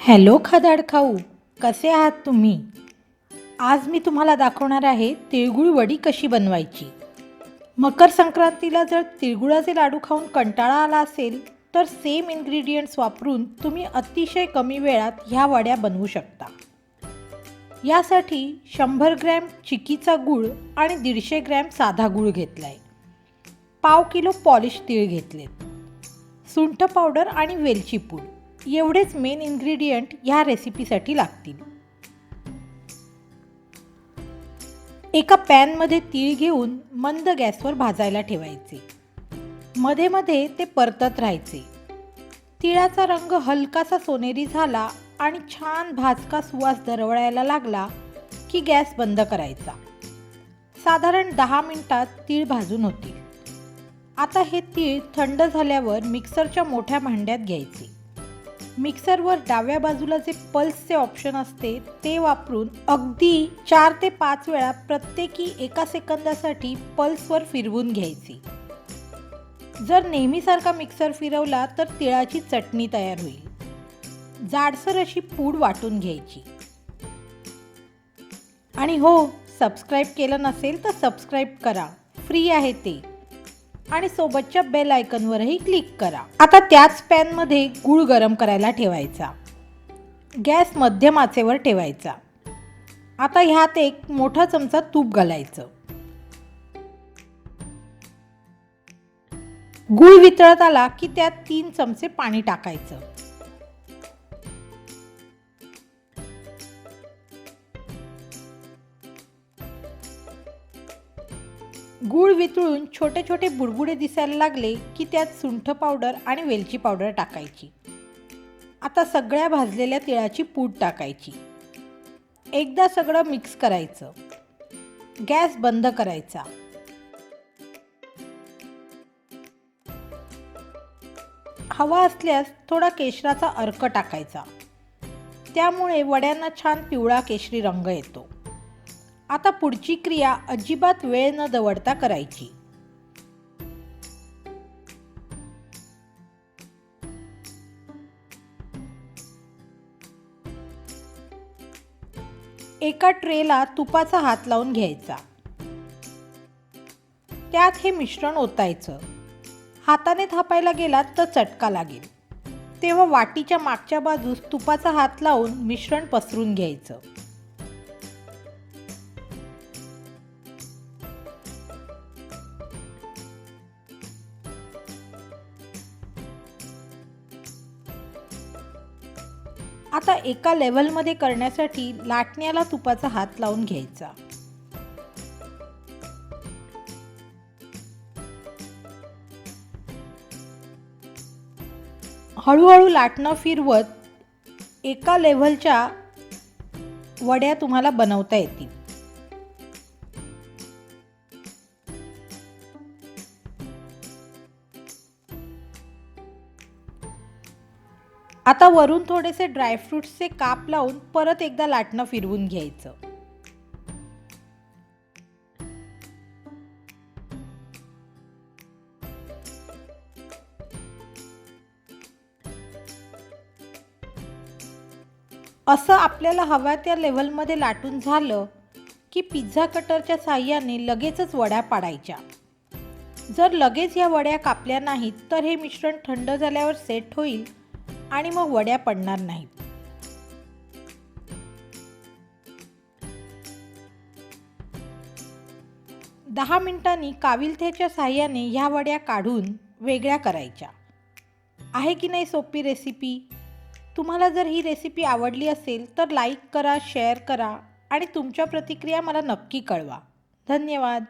Hello खदाड खाऊ, कसे आहात तुम्ही? आज मी तुम्हाला दाखवणार आहे तिळगुळ वडी कशी बनवायची. मकर संक्रांतीला जर तिळगुळाचे लाडू खाऊन कंटाळा आला असेल तर सेम इन्ग्रेडियंट्स वापरून तुम्ही अतिशय कमी वेळात ह्या वड्या बनवू शकता. यासाठी 100 ग्रॅम चिकीचा गूळ आणि 150 ग्रॅम साधा गूळ घेतला आहे. पाव किलो पॉलिश तीळ घेतलेत. सुंठ पावडर आणि वेलची पूड एवढेच मेन इन्ग्रेडियंट ह्या रेसिपीसाठी लागतील. एका पॅनमध्ये तीळ घेऊन मंद गॅसवर भाजायला ठेवायचे. मध्ये मध्ये ते परतत राहायचे. तिळाचा रंग हलकासा सोनेरी झाला आणि छान भाजका सुवास दरवळायला लागला की गॅस बंद करायचा. साधारण 10 मिनिटात तीळ भाजून होतील. आता हे तीळ थंड झाल्यावर मिक्सरच्या मोठ्या भांड्यात घ्यायचे. मिक्सरवर डाव्या बाजूला जे पल्सचे ऑप्शन असते ते वापरून अगदी 4 ते 5 वेळा प्रत्येकी 1 सेकंदासाठी पल्सवर फिरवून घ्यायची. जर नेहमीसारखा मिक्सर फिरवला तर तिळाची चटणी तयार होईल. जाडसर अशी पूड वाटून घ्यायची. आणि हो, सबस्क्राईब केलं नसेल तर सबस्क्राईब करा, फ्री आहे ते. आणि सोबतच्या बेल आयकॉनवरही क्लिक करा. आता त्याच पॅनमध्ये गूळ गरम करायला ठेवायचा. गॅस मध्यम आचेवर ठेवायचा. आता ह्यात एक मोठा चमचा तूप घालायचं. गूळ वितळत आला की त्यात 3 चमचे पाणी टाकायचं. गूळ वितळून छोटे छोटे बुडबुडे दिसायला लागले की त्यात सुंठ पावडर आणि वेलची पावडर टाकायची. आता सगळ्या भाजलेल्या तिळाची पूड टाकायची. एकदा सगळं मिक्स करायचं. गॅस बंद करायचा. हवा असल्यास थोडा केशराचा अर्क टाकायचा. त्यामुळे वड्यांना छान पिवळा केशरी रंग येतो. आता पुढची क्रिया अजिबात वेळ न दवडता करायची. एका ट्रेला तुपाचा हात लावून घ्यायचा. त्यात हे मिश्रण ओतायचं. हाताने थापायला गेलात तर चटका लागेल. तेव्हा वाटीच्या मागच्या बाजूस तुपाचा हात लावून मिश्रण पसरून घ्यायचं. आता एका लेव्हलमध्ये करण्यासाठी लाटण्याला तुपाचा हात लावून घ्यायचा. हळूहळू लाटणं फिरवत एका लेव्हलच्या वड्या तुम्हाला बनवता येतील. आता वरून थोडेसे ड्रायफ्रुट्सचे काप लावून परत एकदा लाटणं फिरवून घ्यायचं. असं आपल्याला हव्या त्या लेव्हलमध्ये लाटून झालं की पिझ्झा कटरच्या साहाय्याने लगेचच वड्या पाडायच्या. जर लगेच ह्या वड्या कापल्या नाहीत तर हे मिश्रण थंड झाल्यावर सेट होईल आणि मग वड्या पडणार नाहीत. दहा मिनिटांनी काविलथ्याच्या साहाय्याने ह्या वड्या काढून वेगळ्या करायच्या. आहे की नाही सोपी रेसिपी? तुम्हाला जर ही रेसिपी आवडली असेल तर लाईक करा, शेअर करा आणि तुमच्या प्रतिक्रिया मला नक्की कळवा. धन्यवाद.